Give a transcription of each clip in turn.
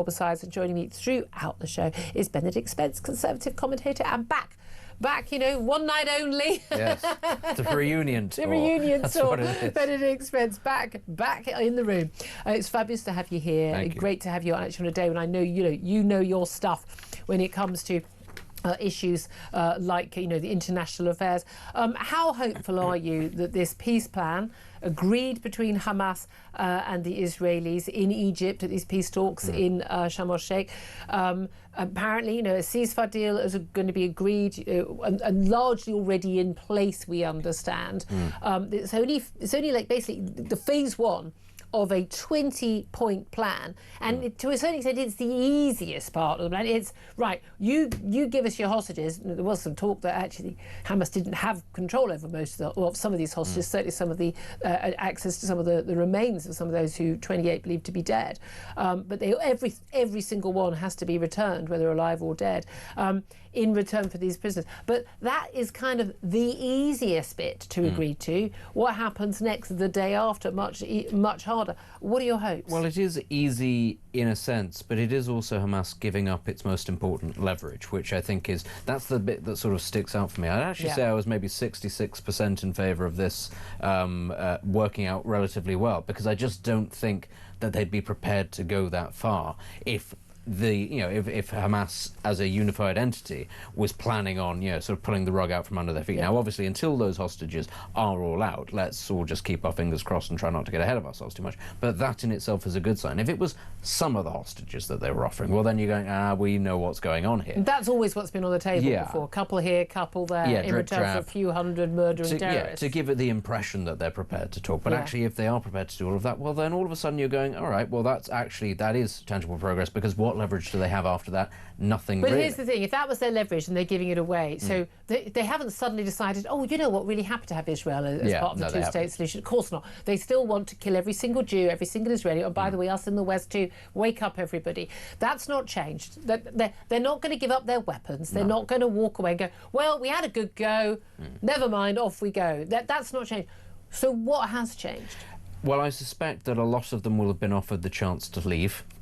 Besides, and joining me throughout the show is Benedict Spence, Conservative Commentator, and back, one night only. Yes, it's a reunion tour. The reunion That's tour. what it is. Benedict Spence back in the room. It's fabulous to have you here. Thank you. Great to have you actually on a day when I know you know your stuff when it comes to issues like the international affairs. How hopeful are you that this peace plan agreed between Hamas and the Israelis in Egypt at these peace talks in Sharm el-Sheikh? Apparently, a ceasefire deal is going to be agreed and largely already in place, we understand. It's only like basically the phase one of a 20-point plan, and to a certain extent it's the easiest part of the plan. It's right, you give us your hostages. There was some talk that actually Hamas didn't have control over some of these hostages, certainly some of the access to some of the remains of some of those who 28 believed to be dead, but every single one has to be returned, whether alive or dead, in return for these prisoners. But that is kind of the easiest bit to agree to. What happens next, the day after, much harder. What are your hopes? Well, it is easy in a sense, but it is also Hamas giving up its most important leverage, which I think that's the bit that sort of sticks out for me. I'd actually say I was maybe 66% in favour of this working out relatively well, because I just don't think that they'd be prepared to go that far if Hamas as a unified entity was planning on sort of pulling the rug out from under their feet. Now obviously until those hostages are all out, let's all just keep our fingers crossed and try not to get ahead of ourselves too much, but that in itself is a good sign. If it was some of the hostages that they were offering, well then you're going, we know what's going on here. That's always what's been on the table before. Couple here, couple there, in return for a few hundred murdering terrorists. To give it the impression that they're prepared to talk. But actually, if they are prepared to do all of that, well then all of a sudden you're going, all right, well that is tangible progress, because what leverage do they have after that? Nothing. But really. Here's the thing, if that was their leverage and they're giving it away, so they haven't suddenly decided, what, really happy to have Israel as part of the two-state solution. Of course not. They still want to kill every single Jew, every single Israeli, and by the way, us in the West too. Wake up, everybody. That's not changed. They're not going to give up their weapons. They're not going to walk away and go, well, we had a good go, never mind, off we go. That's not changed. So what has changed? Well, I suspect that a lot of them will have been offered the chance to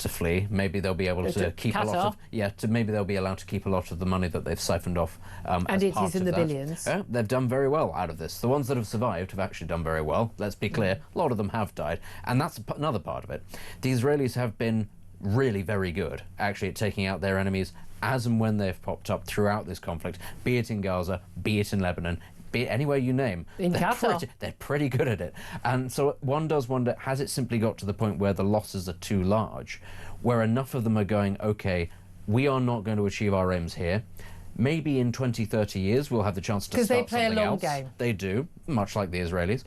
flee. Maybe they'll be able to keep a lot of... maybe they'll be allowed to keep a lot of the money that they've siphoned off and it is in the billions. They've done very well out of this. The ones that have survived have actually done very well. Let's be clear. A lot of them have died. And that's another part of it. The Israelis have been really very good, actually, at taking out their enemies as and when they've popped up throughout this conflict, be it in Gaza, be it in Lebanon, be it anywhere you name. They're pretty good at it. And so one does wonder, has it simply got to the point where the losses are too large, where enough of them are going, OK, we are not going to achieve our aims here. Maybe in 20, 30 years we'll have the chance to start something else. Because they play a long game. They do, much like the Israelis.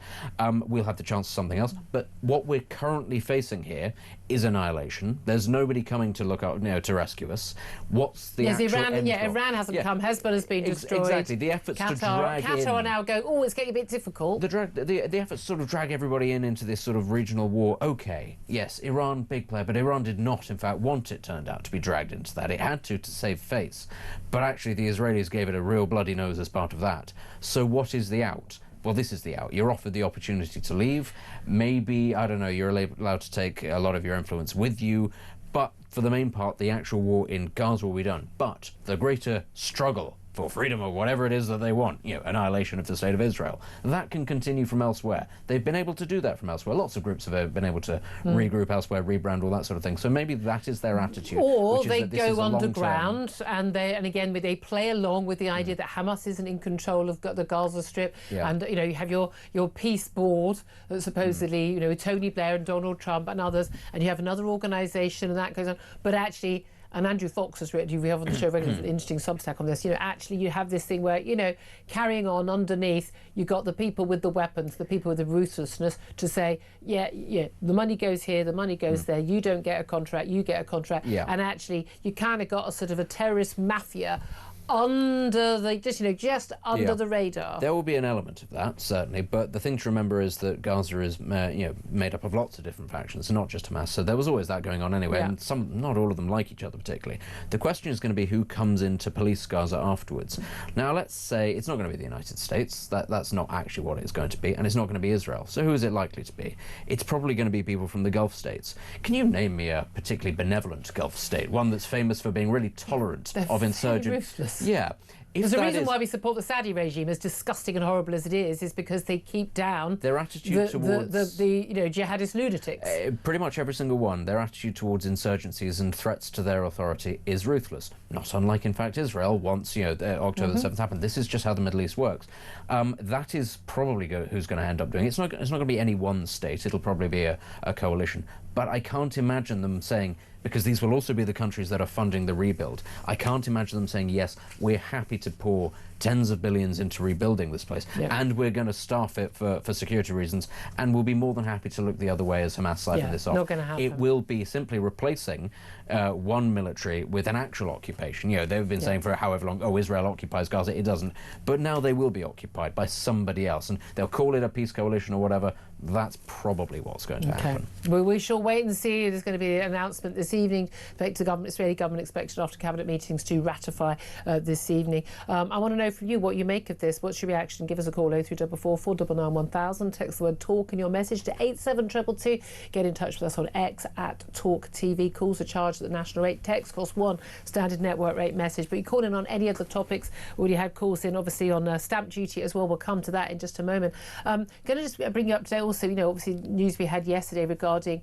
We'll have the chance to something else. But what we're currently facing here is annihilation. There's nobody coming to look out, to rescue us. What's the actual end goal? Iran hasn't come. Hezbollah's been destroyed. Exactly. The efforts to drag in... Qatar are now going, it's getting a bit difficult. The efforts to sort of drag everybody into this sort of regional war. OK, yes, Iran, big player, but Iran did not, in fact, want it, turned out, to be dragged into that. It had to save face. But actually, the Israelis gave it a real bloody nose as part of that. So what is the out? Well, this is the out. You're offered the opportunity to leave. Maybe, I don't know, you're allowed to take a lot of your influence with you. But for the main part, the actual war in Gaza will be done. But the greater struggle for freedom or whatever it is that they want, annihilation of the State of Israel, that can continue from elsewhere. They've been able to do that from elsewhere. Lots of groups have been able to regroup elsewhere, rebrand, all that sort of thing. So maybe that is their attitude. Or they go underground and again they play along with the idea that Hamas isn't in control of the Gaza Strip, and you have your peace board that supposedly Tony Blair and Donald Trump and others, and you have another organisation and that goes on, but actually. And Andrew Fox has written, we have on the show regularly, an interesting Substack on this, actually you have this thing where, carrying on underneath, you've got the people with the weapons, the people with the ruthlessness to say, the money goes here, the money goes there, you don't get a contract, you get a contract. And actually, you kind of got a sort of a terrorist mafia under the just under the radar. There will be an element of that, certainly, but the thing to remember is that Gaza is made up of lots of different factions, not just Hamas. So there was always that going on anyway, and not all of them like each other particularly. The question is going to be who comes in to police Gaza afterwards. Now, let's say it's not going to be the United States. That's not actually what it's going to be, and it's not going to be Israel. So who is it likely to be? It's probably going to be people from the Gulf states. Can you name me a particularly benevolent Gulf state, one that's famous for being really tolerant of insurgent? Ruthless. Yeah. There's a reason why we support the Saudi regime, as disgusting and horrible as it is because they keep down their attitude towards the jihadist lunatics. Pretty much every single one. Their attitude towards insurgencies and threats to their authority is ruthless. Not unlike, in fact, Israel. Once October the 7th happened, this is just how the Middle East works. That is probably who's going to end up doing it. It's not going to be any one state. It'll probably be a coalition. But I can't imagine them saying, because these will also be the countries that are funding the rebuild, I can't imagine them saying, yes, we're happy to pour tens of billions into rebuilding this place, and we're going to staff it for security reasons, and we'll be more than happy to look the other way as Hamas siphon this off. Not going to happen. It will be simply replacing one military with an actual occupation. They've been saying for however long, Israel occupies Gaza. It doesn't. But now they will be occupied by somebody else, and they'll call it a peace coalition or whatever. That's probably what's going to happen. Well, we shall wait and see. There's going to be an announcement this evening. Israeli government expected after cabinet meetings to ratify this evening. I want to know from you what you make of this. What's your reaction? Give us a call 0344 499 1000. Text the word talk in your message to 87222. Get in touch with us on X at Talk TV. Calls are charged at the national rate. Text costs £1, standard network rate message. But you call in on any of the topics. We already had calls in, obviously, on stamp duty as well. We'll come to that in just a moment. Going to just bring you up today. Also, obviously, news we had yesterday regarding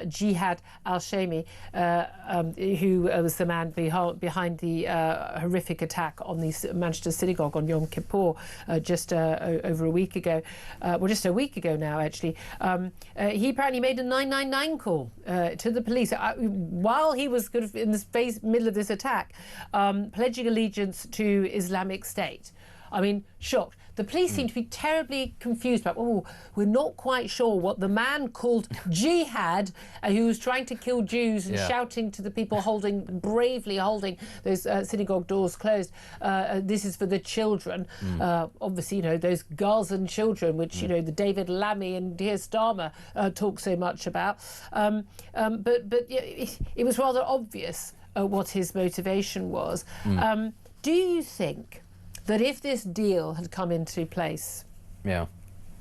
Jihad al-Shami, who was the man behind the horrific attack on the Manchester synagogue on Yom Kippur just over a week ago. Just a week ago now, actually. He apparently made a 999 call to the police while he was kind of in the middle of this attack, pledging allegiance to Islamic State. I mean, shocked. The police seem to be terribly confused about, we're not quite sure what the man called Jihad, who was trying to kill Jews and shouting to the people bravely holding those synagogue doors closed. This is for the children. Obviously, those Gazan children, which, the David Lammy and Keir Starmer talk so much about. But it was rather obvious what his motivation was. Do you think that if this deal had come into place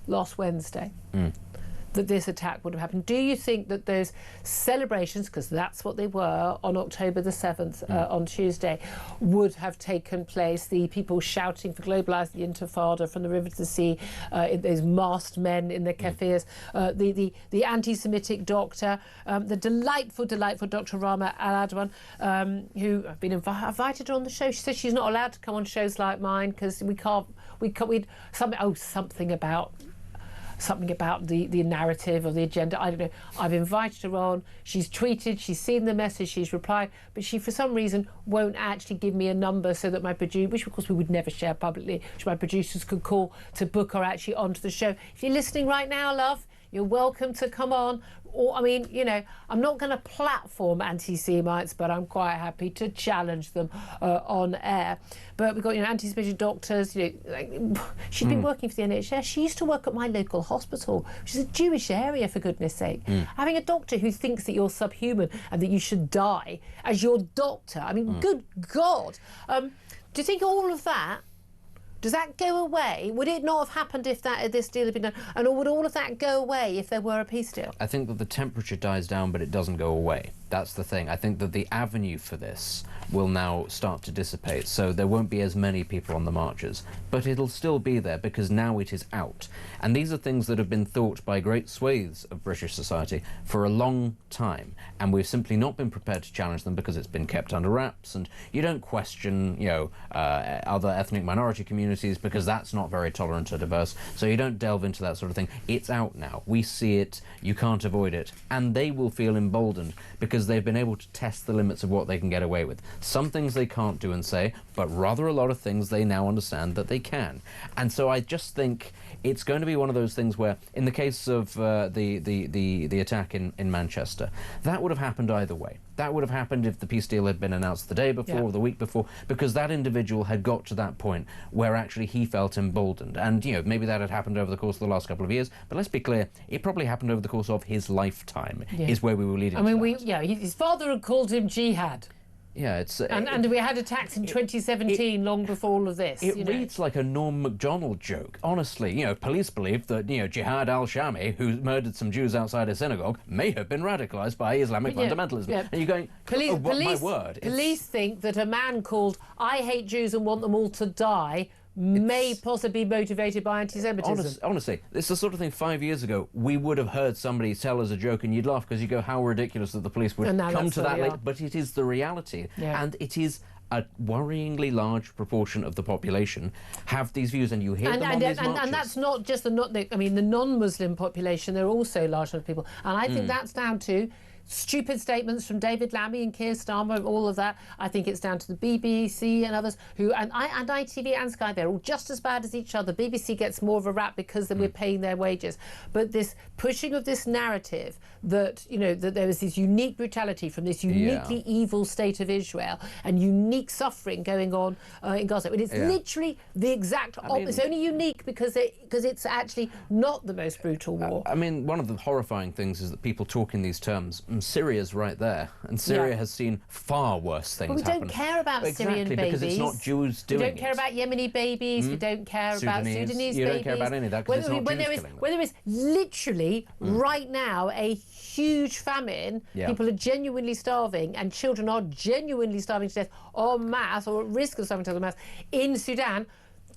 last Wednesday, that this attack would have happened? Do you think that those celebrations, because that's what they were on October the 7th, on Tuesday, would have taken place? The people shouting for globalising the Intifada from the river to the sea, those masked men in their cafes, the anti-Semitic doctor, the delightful Dr. Rama Al-Adwan, who have been invited on the show. She says she's not allowed to come on shows like mine because something about the narrative or the agenda. I don't know. I've invited her on. She's tweeted. She's seen the message. She's replied. But she, for some reason, won't actually give me a number so that my producer, which of course we would never share publicly, which my producers could call to book her actually onto the show. If you're listening right now, love, you're welcome to come on. Or, I'm not going to platform anti-Semites, but I'm quite happy to challenge them on air. But we've got, anti-Semitic doctors. She's been working for the NHS. She used to work at my local hospital, which is a Jewish area, for goodness sake. Having a doctor who thinks that you're subhuman and that you should die as your doctor. Good God. Do you think all of that, does that go away? Would it not have happened if this deal had been done? And would all of that go away if there were a peace deal? I think that the temperature dies down, but it doesn't go away. That's the thing. I think that the avenue for this will now start to dissipate, so there won't be as many people on the marches. But it'll still be there because now it is out. And these are things that have been thought by great swathes of British society for a long time, and we've simply not been prepared to challenge them because it's been kept under wraps, and you don't question, other ethnic minority communities because that's not very tolerant or diverse, so you don't delve into that sort of thing. It's out now. We see it. You can't avoid it. And they will feel emboldened because they've been able to test the limits of what they can get away with. Some things they can't do and say, but rather a lot of things they now understand that they can. And so I just think it's going to be one of those things where, in the case of the attack in Manchester, that would have happened either way. That would have happened if the peace deal had been announced the day before or the week before, because that individual had got to that point where actually he felt emboldened. And, you know, maybe that had happened over the course of the last couple of years, but let's be clear, it probably happened over the course of his lifetime, is where we were leading to. His father had called him jihad. Yeah, it's... and we had attacks in 2017, long before all of this. It reads like a Norm MacDonald joke. Honestly, you know, police believe that, you know, Jihad al-Shami, who murdered some Jews outside a synagogue, may have been radicalised by Islamic fundamentalism. Yeah. And you're going, my word. Police think that a man called I hate Jews and want them all to die may possibly be motivated by anti-Semitism. Honestly, it's the sort of thing 5 years ago we would have heard somebody tell as a joke and you'd laugh because you go, how ridiculous that the police would come to that late. But it is the reality. Yeah. And it is a worryingly large proportion of the population have these views, and you hear them on these marches. And that's not just the non-Muslim population, there are also large number of people. And I think that's down to stupid statements from David Lammy and Keir Starmer, all of that. I think it's down to the BBC and others who, and ITV and Sky, they're all just as bad as each other. BBC gets more of a rap because then we're paying their wages. But this pushing of this narrative that, you know, that there was this unique brutality from this uniquely evil state of Israel and unique suffering going on in Gaza. And it's literally the exact opposite. It's only unique because it's actually not the most brutal war. I mean, one of the horrifying things is that people talk in these terms. Syria's right there, and Syria has seen far worse things happen. But we don't care about Syrian babies. Because it's not Jews doing it. We don't care about Yemeni babies. We don't care about Sudanese babies. You don't care about any of that because it's not Jews killing them. When there is literally right now a huge famine, people are genuinely starving, and children are genuinely starving to death en masse, or at risk of starving to death en masse, in Sudan,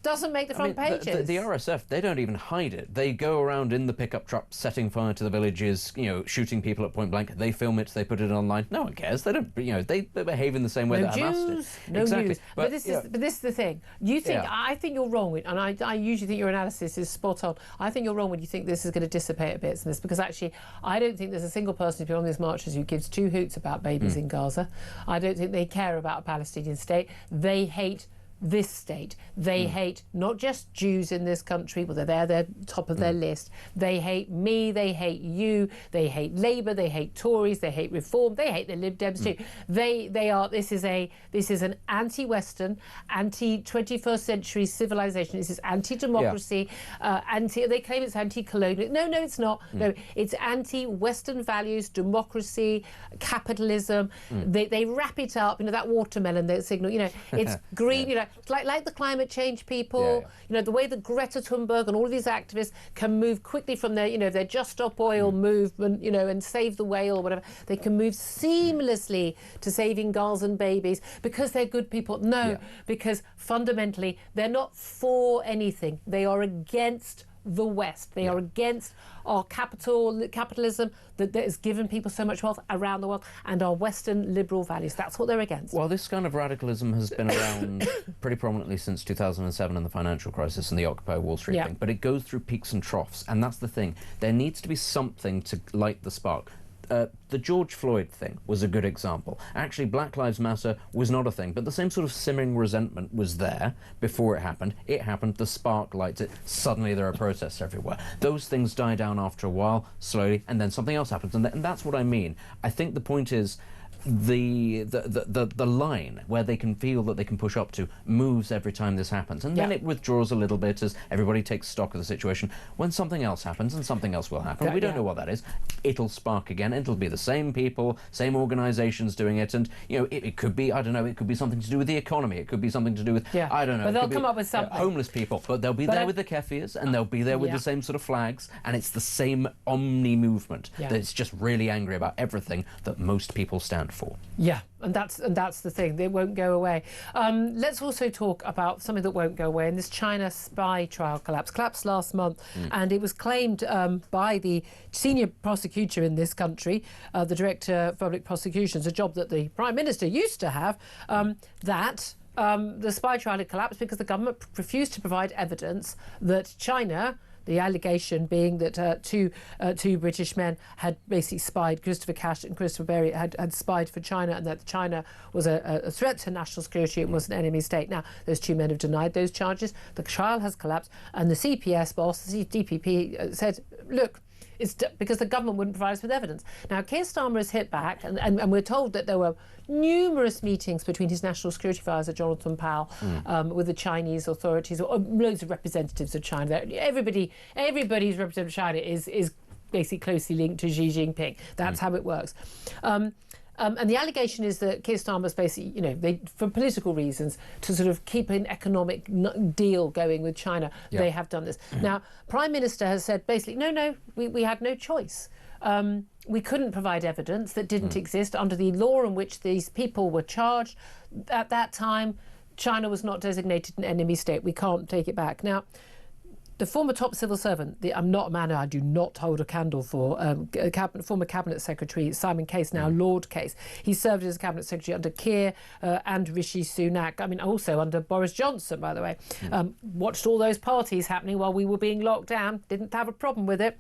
doesn't make the front pages. The RSF, they don't even hide it. They go around in the pickup truck setting fire to the villages, you know, shooting people at point blank. They film it, they put it online. No one cares. They don't, you know, they behave in the same way that Hamas did. No news. But this is the thing. You think, I think you're wrong, and I usually think your analysis is spot on. I think you're wrong when you think this is going to dissipate a bit, because actually I don't think there's a single person who's on these marches who gives two hoots about babies in Gaza. I don't think they care about a Palestinian state. They hate this state. They hate not just Jews in this country, but they're top of their list. They hate me, they hate you, they hate Labour, they hate Tories, they hate Reform, they hate the Lib Dems too. This is an anti-Western, anti-21st century civilization. This is anti-democracy, they claim it's anti-colonial. No, it's not. No, it's anti-Western values, democracy, capitalism. They wrap it up, you know, that watermelon, that signal, you know, it's green, you know, like the climate change people, you know, the way that Greta Thunberg and all of these activists can move quickly from their, you know, their Just Stop Oil movement, you know, and save the whale or whatever. They can move seamlessly to saving girls and babies because they're good people. No, because fundamentally they're not for anything. They are against the West. They are against our capitalism that has given people so much wealth around the world, and our Western liberal values. That's what they're against. Well, this kind of radicalism has been around pretty prominently since 2007 and the financial crisis and the Occupy Wall Street thing, but it goes through peaks and troughs, and that's the thing. There needs to be something to light the spark. The George Floyd thing was a good example. Actually, Black Lives Matter was not a thing, but the same sort of simmering resentment was there before it happened. It happened, the spark lights it, suddenly there are protests everywhere. Those things die down after a while, slowly, and then something else happens, and that's what I mean. I think the point is the line where they can feel that they can push up to moves every time this happens, and then it withdraws a little bit as everybody takes stock of the situation. When something else happens, and something else will happen, we don't know what that is, it'll spark again. It'll be the same people, same organisations doing it, and you know, it could be, I don't know, it could be something to do with the economy, it could be something to do with, I don't know, but they'll come up with something. Homeless people, but they'll be there with the kefirs, and they'll be there with the same sort of flags, and it's the same omni movement that's just really angry about everything that most people stand for. Yeah, and that's the thing. They won't go away. Let's also talk about something that won't go away. And this China spy trial collapsed last month, and it was claimed by the senior prosecutor in this country, the Director of Public Prosecutions, a job that the Prime Minister used to have, that the spy trial had collapsed because the government refused to provide evidence that China, the allegation being that two British men had basically spied, Christopher Cash and Christopher Berry had spied for China, and that China was a threat to national security and was an enemy state. Now, those two men have denied those charges. The trial has collapsed, and the CPS boss, the DPP, said, look, It's because the government wouldn't provide us with evidence. Now, Keir Starmer has hit back, and we're told that there were numerous meetings between his National Security Advisor, Jonathan Powell, with the Chinese authorities, or loads of representatives of China. Everybody's representative of China is basically closely linked to Xi Jinping. That's how it works. And the allegation is that Keir Starmer's basically, for political reasons, to sort of keep an economic deal going with China, they have done this. Now, Prime Minister has said basically, no, we had no choice. We couldn't provide evidence that didn't exist under the law in which these people were charged. At that time, China was not designated an enemy state. We can't take it back. Now, the former top civil servant, I'm not a man I do not hold a candle for, former Cabinet Secretary Simon Case, now Lord Case. He served as Cabinet Secretary under Keir and Rishi Sunak. I mean, also under Boris Johnson, by the way. Watched all those parties happening while we were being locked down. Didn't have a problem with it.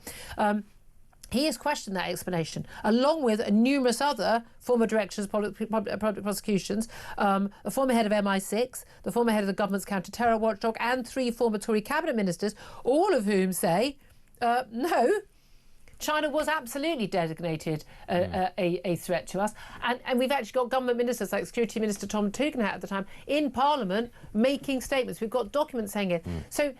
He has questioned that explanation, along with numerous other former directors of public prosecutions, a former head of MI6, the former head of the government's counter-terror watchdog, and 3 former Tory cabinet ministers, all of whom say, no, China was absolutely designated a threat to us. And we've actually got government ministers like Security Minister Tom Tugendhat at the time in Parliament making statements. We've got documents saying it. So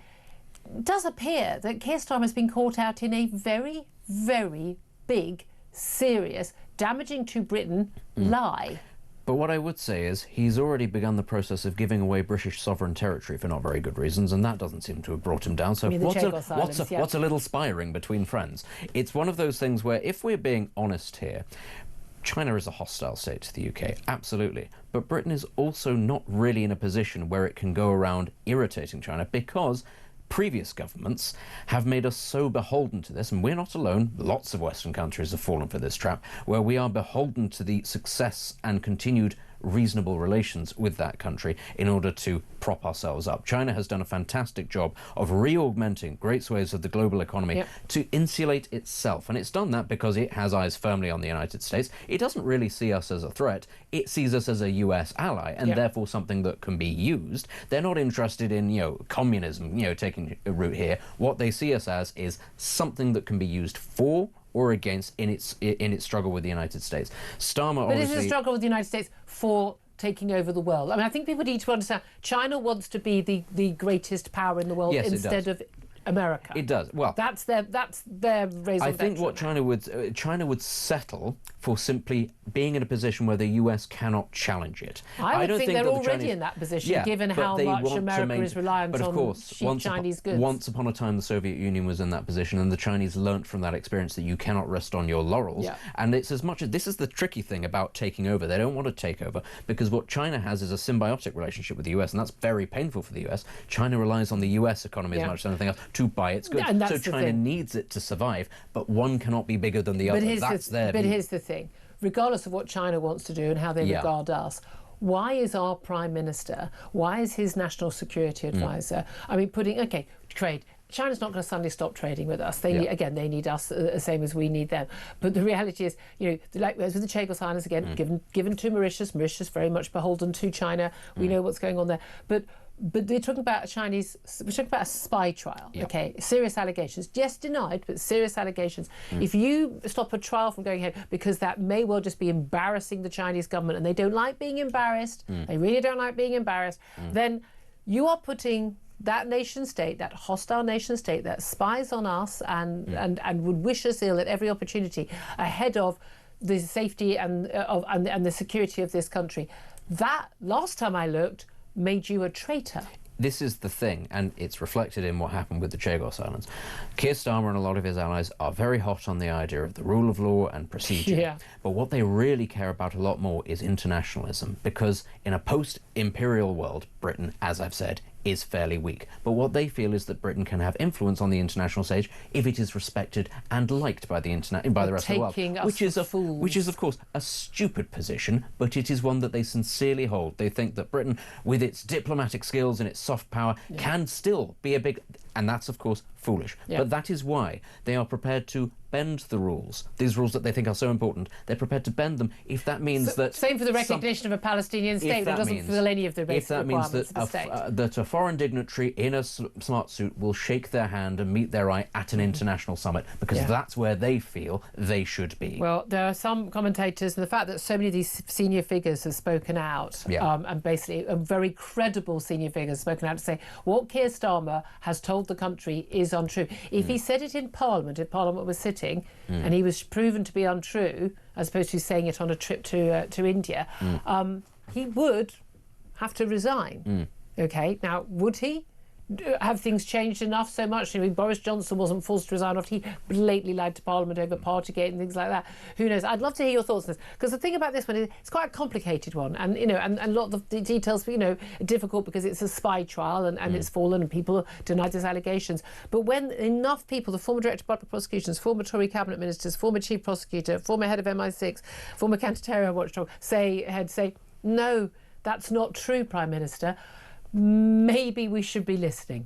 it does appear that Keir Starmer has been caught out in a very, very big, serious, damaging to Britain lie. But what I would say is he's already begun the process of giving away British sovereign territory for not very good reasons, and that doesn't seem to have brought him down. So what's a little spiring between friends? It's one of those things where, if we're being honest here, China is a hostile state to the UK, absolutely. But Britain is also not really in a position where it can go around irritating China, because previous governments have made us so beholden to this, and we're not alone. Lots of Western countries have fallen for this trap, where we are beholden to the success and continued reasonable relations with that country in order to prop ourselves up. China has done a fantastic job of re-augmenting great swathes of the global economy to insulate itself, and it's done that because it has eyes firmly on the United States. It doesn't really see us as a threat. It sees us as a US ally, and therefore something that can be used. They're not interested in, communism, taking a route here. What they see us as is something that can be used for or against in its struggle with the United States. Starmer obviously... But it's a struggle with the United States for taking over the world. I mean, I think people need to understand China wants to be the greatest power in the world instead of America. It does. Well, that's their raison I think d'etre. what China would settle for simply being in a position where the US cannot challenge it. I don't think they're already in that position, given how much America is reliant on cheap Chinese goods. Once upon a time, the Soviet Union was in that position, and the Chinese learnt from that experience that you cannot rest on your laurels. And it's as much as this is the tricky thing about taking over. They don't want to take over because what China has is a symbiotic relationship with the US, and that's very painful for the US. China relies on the US economy as much as anything else to buy its goods. So China needs it to survive, but one cannot be bigger than the other. But here's the thing. Regardless of what China wants to do and how they regard us, why is our Prime Minister, why is his National Security Advisor, I mean, trade. China's not going to suddenly stop trading with us. They need us the same as we need them. But the reality is, like with the Chagos Islands again, given to Mauritius. Mauritius very much beholden to China. We know what's going on there. But they're talking about we're talking about a spy trial, serious allegations. Yes, denied, but serious allegations. If you stop a trial from going ahead because that may well just be embarrassing the Chinese government, and they don't like being embarrassed, they really don't like being embarrassed, then you are putting that nation state, that hostile nation state that spies on us and would wish us ill at every opportunity, ahead of the safety and the security of this country. That, last time I looked, made you a traitor. This is the thing, and it's reflected in what happened with the Chagos Islands. Keir Starmer and a lot of his allies are very hot on the idea of the rule of law and procedure. But what they really care about a lot more is internationalism, because in a post-imperial world, Britain, as I've said, is fairly weak. But what they feel is that Britain can have influence on the international stage if it is respected and liked by the rest of the world. Which is, of course, a stupid position, but it is one that they sincerely hold. They think that Britain, with its diplomatic skills and its soft power, can still be a big... And that's, of course, foolish. But that is why they are prepared to bend the rules, these rules that they think are so important. They're prepared to bend them if that means that... Same for the recognition of a Palestinian state that doesn't fulfill any of the basic requirements of the state. That a foreign dignitary in a smart suit will shake their hand and meet their eye at an international summit, because that's where they feel they should be. Well, there are some commentators, and the fact that so many of these senior figures have spoken out, and basically very credible senior figures spoken out to say what Keir Starmer has told the country is untrue. If he said it in Parliament, if Parliament was sitting, and he was proven to be untrue, as opposed to saying it on a trip to India, he would have to resign. Okay, now would he? Have things changed enough so much? I mean, Boris Johnson wasn't forced to resign after he blatantly lied to Parliament over Partygate and things like that. Who knows? I'd love to hear your thoughts on this, because the thing about this one is it's quite a complicated one, and and a lot of the details are difficult because it's a spy trial and it's fallen and people denied these allegations. But when enough people, the former Director of Public Prosecutions, former Tory cabinet ministers, former Chief Prosecutor, former head of MI6, former Canterbury Watchdog say no, that's not true, Prime Minister, maybe we should be listening.